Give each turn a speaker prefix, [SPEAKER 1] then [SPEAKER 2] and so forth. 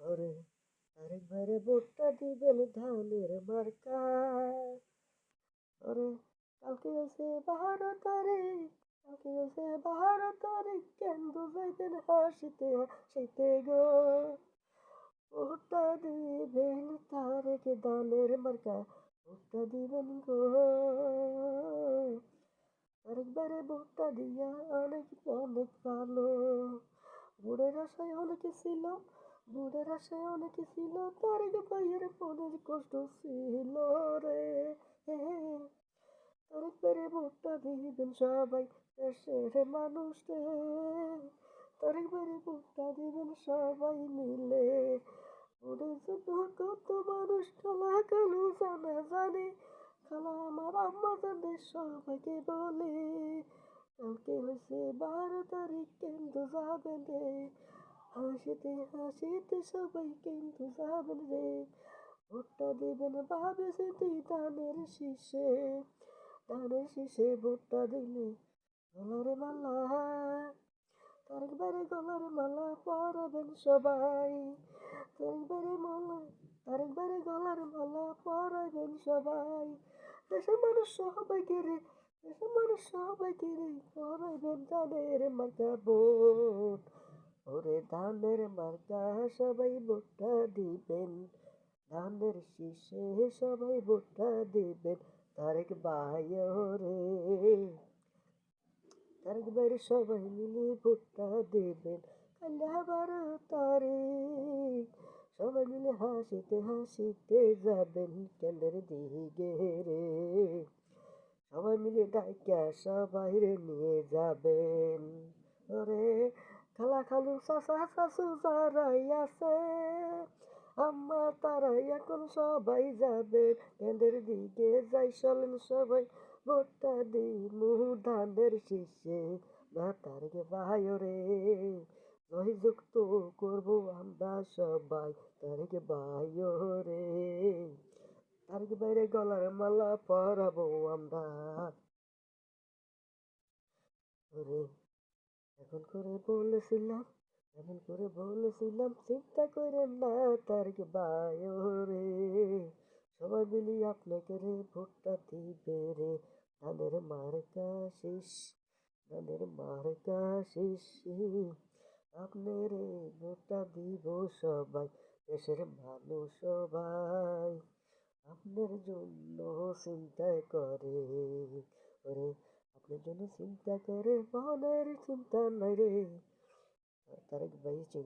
[SPEAKER 1] ওরে আরেকবারে ভোটটা দিবেন ধানের মার্কায়। ওরে কালকে হইছে 12 তারিখ, কালকে হইছে 12 তারিখ, কেন্দ্র যাইতেন হাসিতে হাসিতে গো। ভোটটা দিবেন তারেক ধানের মার্কা, ভোটটা দিবেন গো। আরেকবারে ভোটটা দিয়া অনেক অনেক ভালো। বুড়ের আশায় অনেকে ছিল, বুড়ের আশায় অনেকে ছিল, তারেক ভাইয়ের মনের কষ্ট ছিল রে। তারেকবারে ভোটটা দিবেন সবাই দেশের মানুষ রে। তারেকবারে ভোটটা দিবেন সবাই মিলে। ওরে জন্য কত মানুষ খালা কালু জানা জানে, খালা আমার আম্মা জানে সবাইকে বলে। কালকে হয়েছে 12 তারিখ, কিন্তু যাবেন রে, হাসিতে হাসিতে সবাই কিন্তু যাবেন রে। ভোটটা দিবেন ভাবে স্মৃতি ধানের শীষে, ধানের শীষে ভোটটা দিলে গলার মালা, তারেকবারে গলার মালা পরাবেন সবাই। তারেকবারে মালা, তারেকবারে গলার মালা পরাবেন সবাই। দেশের মানুষ সবাইকে রে, দেশের মানুষ সবাইকে রে পরাবেন ধানের মার্কা ভোট। ওরে ধানের মার্কা সবাই ভোটটা দিবেন, ধানের শীষে সবাই ভোটটা দিবেন তারেক ভাই রে। তারেক ভাইয়ের সবাই মিলে ভোটটা দেবেন কাল 12 তারিখ। সবাই মিলে হাসিতে হাসিতে যাবেন কেন্দ্রের দিকে রে। সবাই মিলে ডাইকা সবাই রে নিয়ে যাবেন। ওরে খালা খালু চাচা চাচু যারাই আছে, আম্মা তারাই এখন সবাই যাবে কেন্দ্রের দিকে। যাই চলেন সবাই ভোটটা দিমু ধানের শীষে, না তারেক ভাই রে। জয়যুক্ত করবো আমরা সবাই তারেক ভাই রে। তারেক ভাইরে গলার মালা পরাবো আমরা। ওরে এখন করে বলেছিলাম, এমন করে বলেছিলাম, চিন্তা করেন না তারেক ভাই রে। সবাই মিলি আপনাকে রে ভোটটা দিবে রে, ধানের মার্কা শীষ, ধানের মার্কা শীষ। আপনি রে ভোটটা দিব সবাই, দেশের মানুষ সবাই আপনার জন্য চিন্তা করে। ওরে আপনার জন্য চিন্তা করে, মনের চিন্তা নাই রে। তারেক ভাই